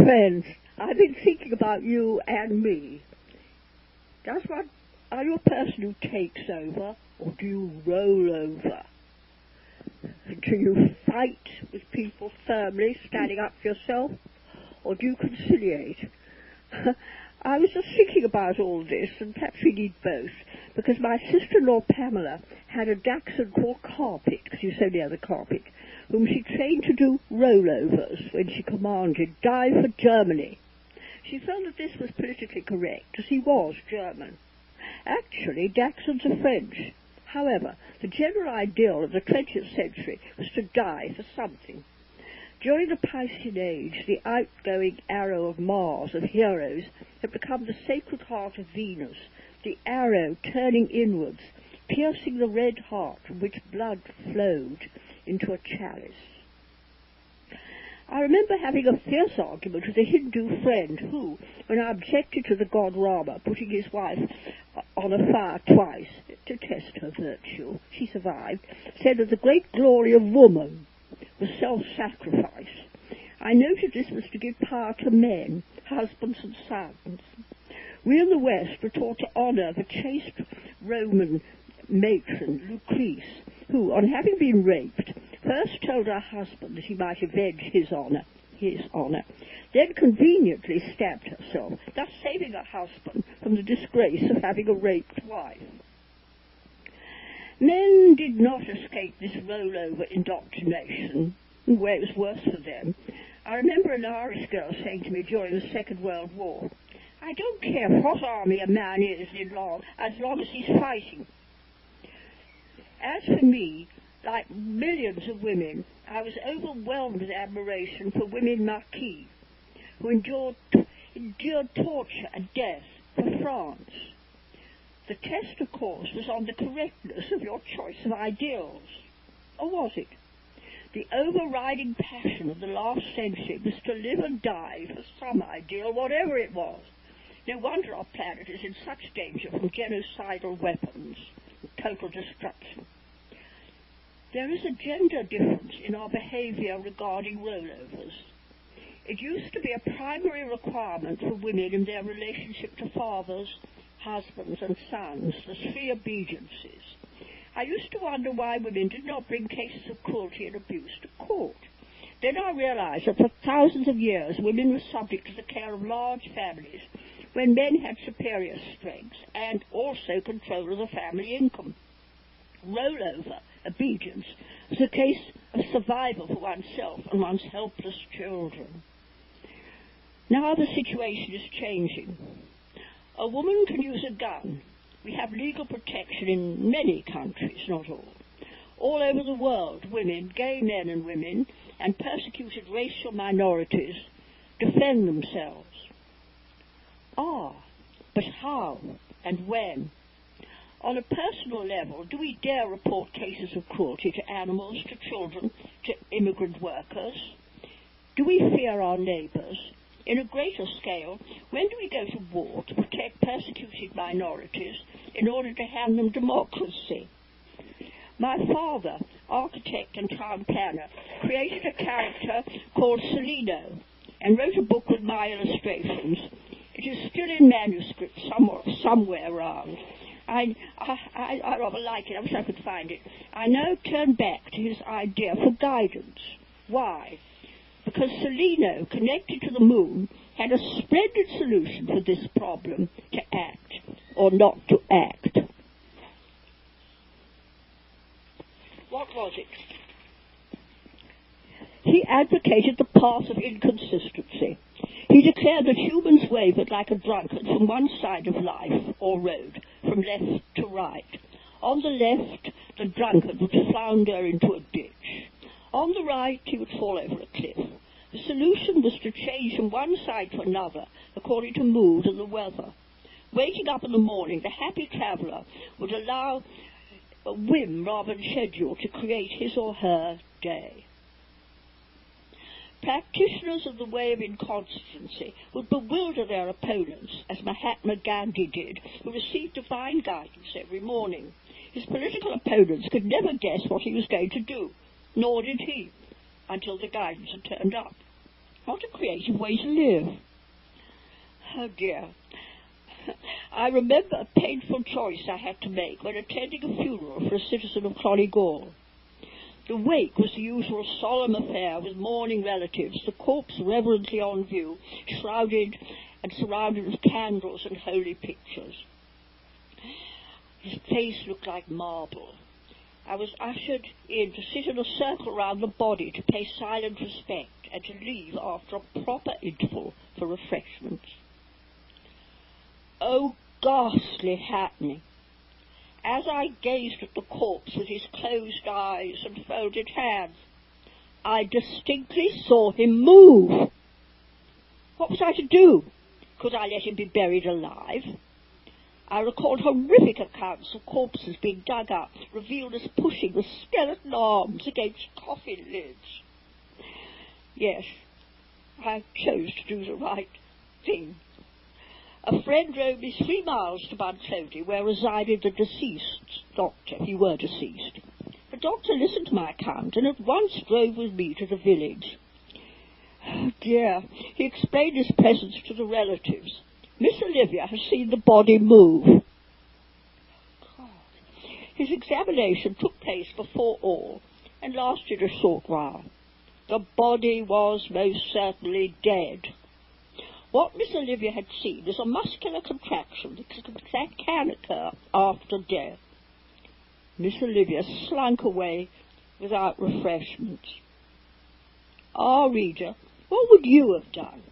Friends, I've been thinking about you and me. Are you a person who takes over, or do you roll over? Do you fight with people firmly, standing up for yourself, or do you conciliate? I was just thinking about all this, and perhaps we need both, because my sister-in-law Pamela had a dachshund called Carpet, because he was so near the carpet, whom she trained to do rollovers when she commanded, "Die for Germany." She felt that this was politically correct, as he was German. Actually, dachshunds are French. However, the general ideal of the 20th century was to die for something. During the Piscean Age, the outgoing arrow of Mars, of heroes, had become the sacred heart of Venus, the arrow turning inwards, piercing the red heart from which blood flowed into a chalice. I remember having a fierce argument with a Hindu friend who, when I objected to the god Rama putting his wife on a fire twice to test her virtue, she survived, said that the great glory of woman was self-sacrifice. I noted this was to give power to men, husbands and sons. We in the West were taught to honour the chaste Roman matron Lucrece, who, on having been raped, first told her husband that he might avenge his honour, then conveniently stabbed herself, thus saving her husband from the disgrace of having a raped wife. Men did not escape this rollover indoctrination, where it was worse for them. I remember an Irish girl saying to me during the Second World War, "I don't care what army a man is in as long as he's fighting." As for me, like millions of women, I was overwhelmed with admiration for women marquis, who endured torture and death for France. The test, of course, was on the correctness of your choice of ideals. Or was it? The overriding passion of the last century was to live and die for some ideal, whatever it was. No wonder our planet is in such danger from genocidal weapons and total destruction. There is a gender difference in our behaviour regarding rollovers. It used to be a primary requirement for women in their relationship to fathers, husbands and sons, the three obediences. I used to wonder why women did not bring cases of cruelty and abuse to court. Then I realized that for thousands of years women were subject to the care of large families when men had superior strengths and also control of the family income. Rollover obedience was a case of survival for oneself and one's helpless children. Now the situation is changing. A woman can use a gun. We have legal protection in many countries, not all. All over the world, women, gay men and women, and persecuted racial minorities defend themselves. But how and when? On a personal level, do we dare report cases of cruelty to animals, to children, to immigrant workers? Do we fear our neighbours? In a greater scale, when do we go to war to protect persecuted minorities in order to hand them democracy? My father, architect and town planner, created a character called Celino and wrote a book with my illustrations. It is still in manuscript somewhere around. I rather like it. I wish I could find it. I now turn back to his idea for guidance. Why? Because Celino, connected to the moon, had a splendid solution for this problem: to act or not to act. What was it? He advocated the path of inconsistency. He declared that humans wavered like a drunkard from one side of life, or road, from left to right. On the left, the drunkard would flounder into a ditch. On the right, he would fall over a cliff. The solution was to change from one side to another, according to mood and the weather. Waking up in the morning, the happy traveller would allow a whim rather than schedule to create his or her day. Practitioners of the way of inconsistency would bewilder their opponents, as Mahatma Gandhi did, who received divine guidance every morning. His political opponents could never guess what he was going to do, nor did he, until the guidance had turned up. What a creative way to live. Oh dear. I remember a painful choice I had to make when attending a funeral for a citizen of Clonegall. The wake was the usual solemn affair with mourning relatives, the corpse reverently on view, shrouded and surrounded with candles and holy pictures. His face looked like marble. I was ushered in to sit in a circle round the body to pay silent respect and to leave after a proper interval for refreshments. Oh, ghastly happening! As I gazed at the corpse with his closed eyes and folded hands, I distinctly saw him move. What was I to do? Could I let him be buried alive? I recalled horrific accounts of corpses being dug up, revealed as pushing the skeleton arms against coffin lids. Yes, I chose to do the right thing. A friend drove me 3 miles to Bunclody, where resided the deceased doctor. He were deceased. The doctor listened to my account and at once drove with me to the village. Oh dear, he explained his presence to the relatives. Miss Olivia has seen the body move. God. His examination took place before all and lasted a short while. The body was most certainly dead. What Miss Olivia had seen is a muscular contraction that can occur after death. Miss Olivia slunk away without refreshment. Reader, what would you have done?